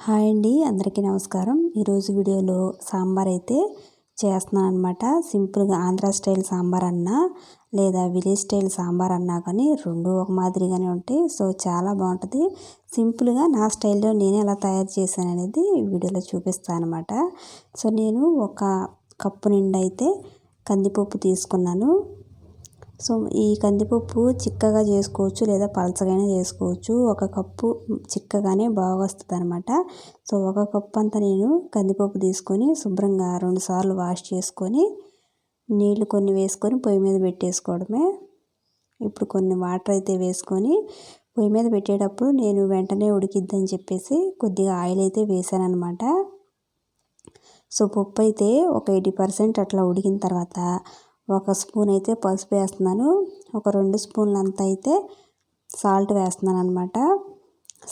Hi అండి, అందరికీ నమస్కారం. ఈరోజు వీడియోలో సాంబార్ అయితే చేస్తున్నాను అనమాట. సింపుల్గా ఆంధ్ర స్టైల్ సాంబార్ అన్నా లేదా విలేజ్ స్టైల్ సాంబార్ అన్నా కానీ రెండు ఒక మాదిరిగానే ఉంటాయి. సో చాలా బాగుంటుంది. సింపుల్గా నా స్టైల్లో నేను ఎలా తయారు చేశాను అనేది వీడియోలో చూపిస్తాను అనమాట. సో నేను ఒక కప్పు నిండా అయితే కందిపప్పు తీసుకున్నాను. సో ఈ కందిపప్పు చిక్కగా చేసుకోవచ్చు లేదా పలచగానే చేసుకోవచ్చు. ఒక కప్పు చిక్కగానే బాగా వస్తుంది అనమాట. సో ఒక కప్పు అంతా నేను కందిపప్పు తీసుకొని శుభ్రంగా 2 సార్లు వాష్ చేసుకొని నీళ్లు కొన్ని వేసుకొని పొయ్యి మీద పెట్టేసుకోవడమే. ఇప్పుడు కొన్ని వాటర్ అయితే వేసుకొని పొయ్యి మీద పెట్టేటప్పుడు నేను వెంటనే ఉడికిద్దని చెప్పేసి కొద్దిగా ఆయిల్ అయితే వేసాను అనమాట. సో పప్పు అయితే ఒక 80% అట్లా ఉడికిన తర్వాత ఒక స్పూన్ అయితే పసుపు వేస్తున్నాను. ఒక 2 స్పూన్లు అంతా అయితే సాల్ట్ వేస్తున్నాను అనమాట.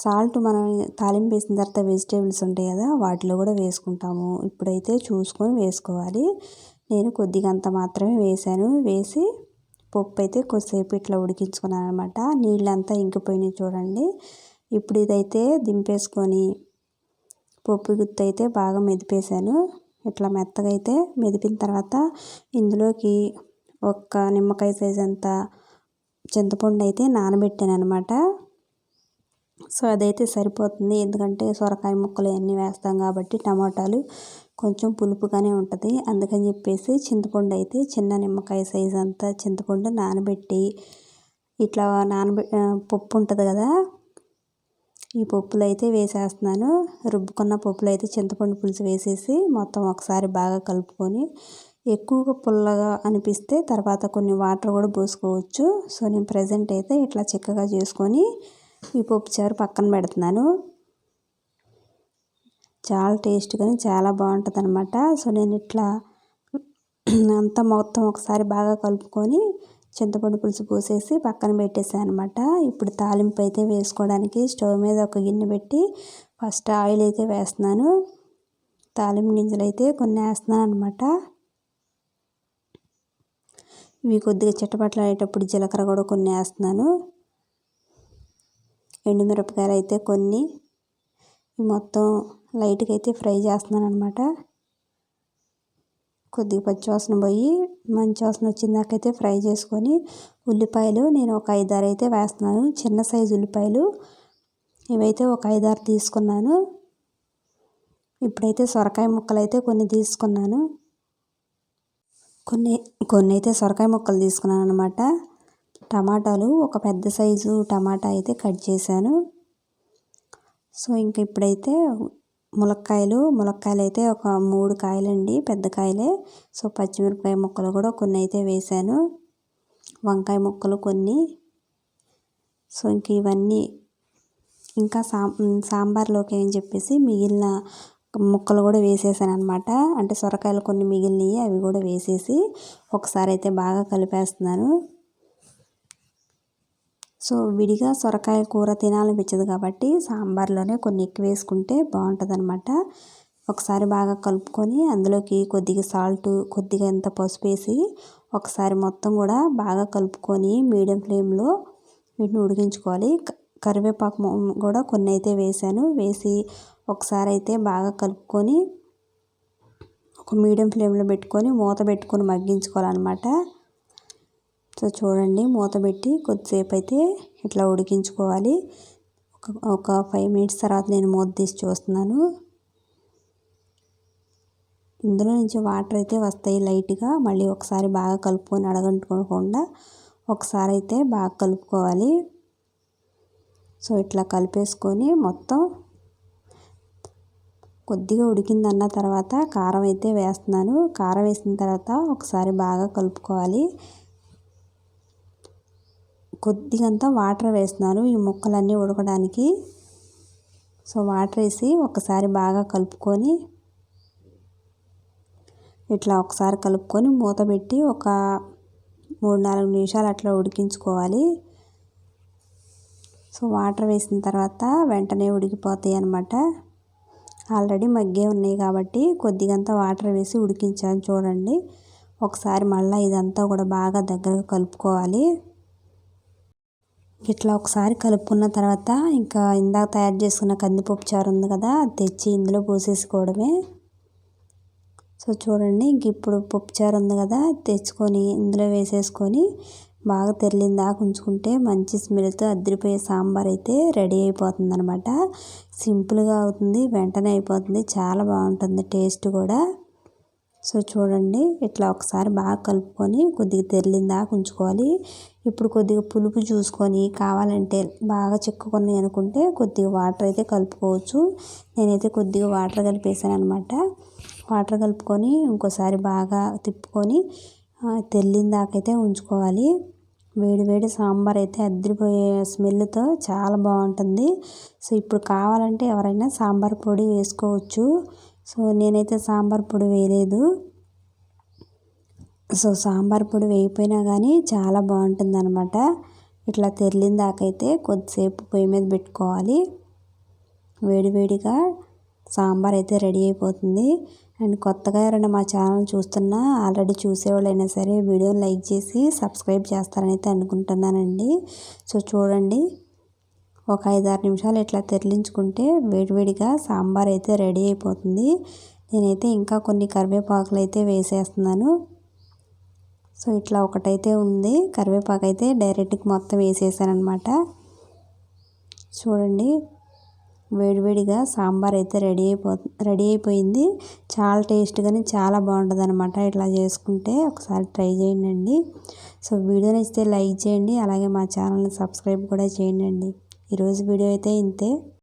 సాల్ట్ మనం తాలింపు వేసిన తర్వాత వెజిటేబుల్స్ ఉంటాయి కదా, వాటిలో కూడా వేసుకుంటాము. ఇప్పుడైతే చూసుకొని వేసుకోవాలి. నేను కొద్దిగా అంత మాత్రమే వేసాను. వేసి పప్పు అయితే కొద్దిసేపు ఇట్లా ఉడికించుకున్నాను అనమాట. నీళ్ళంతా ఇంకిపోయినాయి చూడండి. ఇప్పుడు ఇదైతే దింపేసుకొని పప్పు గుత్తి అయితే బాగా మెదిపేసాను. ఇట్లా మెత్తగా అయితే మెదిపిన తర్వాత ఇందులోకి ఒక్క నిమ్మకాయ సైజ్ అంత చింతపండు అయితే నానబెట్టాను అనమాట. సో అదైతే సరిపోతుంది, ఎందుకంటే సొరకాయ ముక్కలు అన్నీ వేస్తాం కాబట్టి టమాటాలు కొంచెం పులుపుగానే ఉంటుంది. అందుకని చెప్పేసి చింతపండు అయితే చిన్న నిమ్మకాయ సైజ్ అంతా చింతపండు నానబెట్టి ఇట్లా పప్పు ఉంటుంది కదా, ఈ పప్పులు అయితే వేసేస్తున్నాను. రుబ్బుకున్న పప్పులు అయితే చింతపండు పులుసు వేసేసి మొత్తం ఒకసారి బాగా కలుపుకొని, ఎక్కువగా పుల్లగా అనిపిస్తే తర్వాత కొన్ని వాటర్ కూడా పోసుకోవచ్చు. సో నేను ప్రజెంట్ అయితే ఇట్లా చిక్కగా చేసుకొని ఈ పప్పు చారు పక్కన పెడుతున్నాను. చాలా టేస్ట్గానే చాలా బాగుంటుంది అనమాట. సో నేను ఇట్లా అంతా మొత్తం ఒకసారి బాగా కలుపుకొని చింతపండు పులుసు పోసేసి పక్కన పెట్టేసాను అనమాట. ఇప్పుడు తాలింపు అయితే వేసుకోవడానికి స్టవ్ మీద ఒక గిన్నె పెట్టి ఫస్ట్ ఆయిల్ అయితే వేస్తున్నాను. తాలింపు గింజలు అయితే కొన్ని వేస్తున్నాను అనమాట. ఇవి కొద్దిగా చిట్టపట్లాడేటప్పుడు జీలకర్ర కూడా కొన్ని వేస్తున్నాను. ఎండుమిరపకాయలు అయితే కొన్ని మొత్తం లైట్గా అయితే ఫ్రై చేస్తున్నాను అనమాట. కొద్దిగా పచ్చివాసన పోయి మంచి వాసన వచ్చిందాకైతే ఫ్రై చేసుకొని ఉల్లిపాయలు నేను ఒక 5-6 అయితే వేస్తున్నాను. చిన్న సైజు ఉల్లిపాయలు ఇవైతే ఒక 5-6 తీసుకున్నాను. ఇప్పుడైతే సొరకాయ ముక్కలు అయితే కొన్ని తీసుకున్నాను. కొన్ని అయితే సొరకాయ ముక్కలు తీసుకున్నాను అనమాట. టమాటాలు ఒక పెద్ద సైజు టమాటా అయితే కట్ చేశాను. సో ఇంక ఇప్పుడైతే ములక్కాయలు అయితే ఒక 3 కాయలండి, పెద్ద కాయలే. సో పచ్చిమిరపకాయ ముక్కలు కూడా కొన్ని అయితే వేసాను. వంకాయ ముక్కలు కొన్ని. సో ఇంక ఇవన్నీ ఇంకా సాంబార్లోకి అని చెప్పేసి మిగిలిన ముక్కలు కూడా వేసేసాను అనమాట. అంటే సొరకాయలు కొన్ని మిగిలినవి అవి కూడా వేసేసి ఒకసారి అయితే బాగా కలిపేస్తున్నాను. సో విడిగా సొరకాయ కూర తినాలనిపించదు కాబట్టి సాంబార్లోనే కొన్ని ఎక్కువ వేసుకుంటే బాగుంటుంది అనమాట. ఒకసారి బాగా కలుపుకొని అందులోకి కొద్దిగా సాల్ట్, కొద్దిగా ఎంత పసుపు వేసి ఒకసారి మొత్తం కూడా బాగా కలుపుకొని మీడియం ఫ్లేమ్లో వీటిని ఉడికించుకోవాలి. కరివేపాకు కూడా కొన్ని అయితే వేసాను. వేసి ఒకసారి అయితే బాగా కలుపుకొని ఒక మీడియం ఫ్లేమ్లో పెట్టుకొని మూత పెట్టుకొని మగ్గించుకోవాలన్నమాట. సో చూడండి, మూత పెట్టి కొద్దిసేపు అయితే ఇట్లా ఉడికించుకోవాలి. ఒక 5 మినిట్స్ తర్వాత నేను మూత తీసి చూస్తున్నాను. ఇందులో నుంచి వాటర్ అయితే వస్తాయి లైట్గా. మళ్ళీ ఒకసారి బాగా కలుపుకొని అడగంటుకోకుండా ఒకసారి అయితే బాగా కలుపుకోవాలి. సో ఇట్లా కలిపేసుకొని మొత్తం కొద్దిగా ఉడికిందన్న తర్వాత కారం అయితే వేస్తున్నాను. కారం వేసిన తర్వాత ఒకసారి బాగా కలుపుకోవాలి. కొద్దిగంతా వాటర్ వేస్తున్నాను ఈ ముక్కలన్నీ ఉడకడానికి. సో వాటర్ వేసి ఒకసారి బాగా కలుపుకొని ఇట్లా ఒకసారి కలుపుకొని మూత పెట్టి ఒక 3-4 నిమిషాలు అట్లా ఉడికించుకోవాలి. సో వాటర్ వేసిన తర్వాత వెంటనే ఉడికిపోతాయి అన్నమాట. ఆల్రెడీ మగ్గే ఉన్నాయి కాబట్టి కొద్దిగంతా వాటర్ వేసి ఉడికించాను. చూడండి, ఒకసారి మళ్ళీ ఇదంతా కూడా బాగా దగ్గరగా కలుపుకోవాలి. ఇట్లా ఒకసారి కలుపుకున్న తర్వాత ఇంకా ఇందాక తయారు చేసుకున్న కందిపప్పు చారు ఉంది కదా, అది తెచ్చి ఇందులో పోసేసుకోవడమే. సో చూడండి, ఇంక ఇప్పుడు పప్పుచారు ఉంది కదా, తెచ్చుకొని ఇందులో వేసేసుకొని బాగా తెరలిందాక ఉంచుకుంటే మంచి స్మెల్తో అదిరిపోయే సాంబార్ అయితే రెడీ అయిపోతుంది అనమాట. సింపుల్గా అవుతుంది, వెంటనే అయిపోతుంది, చాలా బాగుంటుంది టేస్ట్ కూడా. సో చూడండి, ఇట్లా ఒకసారి బాగా కలుపుకొని కొద్దిగా తెరలిందాక ఉంచుకోవాలి. ఇప్పుడు కొద్దిగా పులుపు చూసుకొని కావాలంటే బాగా చిక్కుకున్నాయి అనుకుంటే కొద్దిగా వాటర్ అయితే కలుపుకోవచ్చు. నేనైతే కొద్దిగా వాటర్ కలిపేసాను అనమాట. వాటర్ కలుపుకొని ఇంకోసారి బాగా తిప్పుకొని తెరలిందాకైతే ఉంచుకోవాలి. వేడి వేడి సాంబార్ అయితే అదిరిపోయే స్మెల్తో చాలా బాగుంటుంది. సో ఇప్పుడు కావాలంటే ఎవరైనా సాంబార్ పొడి వేసుకోవచ్చు. సో నేనైతే సాంబార్ పొడి వేయలేదు. సో సాంబార్ పొడి వేయకపోయినా కానీ చాలా బాగుంటుంది అనమాట. ఇట్లా తెరలిందాకైతే కొద్దిసేపు పొయ్యి మీద పెట్టుకోవాలి. వేడివేడిగా సాంబార్ అయితే రెడీ అయిపోతుంది. అండ్ కొత్తగా ఎవరైనా మా ఛానల్ చూస్తున్నా ఆల్రెడీ చూసేవాళ్ళైనా సరే వీడియోని లైక్ చేసి సబ్స్క్రైబ్ చేస్తారని అయితే అనుకుంటున్నానండి. సో చూడండి, ఒక 5-6 నిమిషాలు ఇట్లా తెరలించుకుంటే వేడివేడిగా సాంబార్ అయితే రెడీ అయిపోతుంది. నేనైతే ఇంకా కొన్ని కరివేపాకులు అయితే వేసేస్తున్నాను. సో ఇట్లా ఒకటైతే ఉంది, కరివేపాకు అయితే డైరెక్ట్గా మొత్తం వేసేసాను అనమాట. చూడండి, వేడివేడిగా సాంబార్ అయితే రెడీ అయిపోయింది. చాలా టేస్ట్గానే చాలా బాగుంటుంది అనమాట. ఇట్లా చేసుకుంటే ఒకసారి ట్రై చేయండి. సో వీడియో నచ్చితే లైక్ చేయండి, అలాగే మా ఛానల్ని సబ్స్క్రైబ్ కూడా చేయండి. ఈరోజు వీడియో అయితే ఇంతే.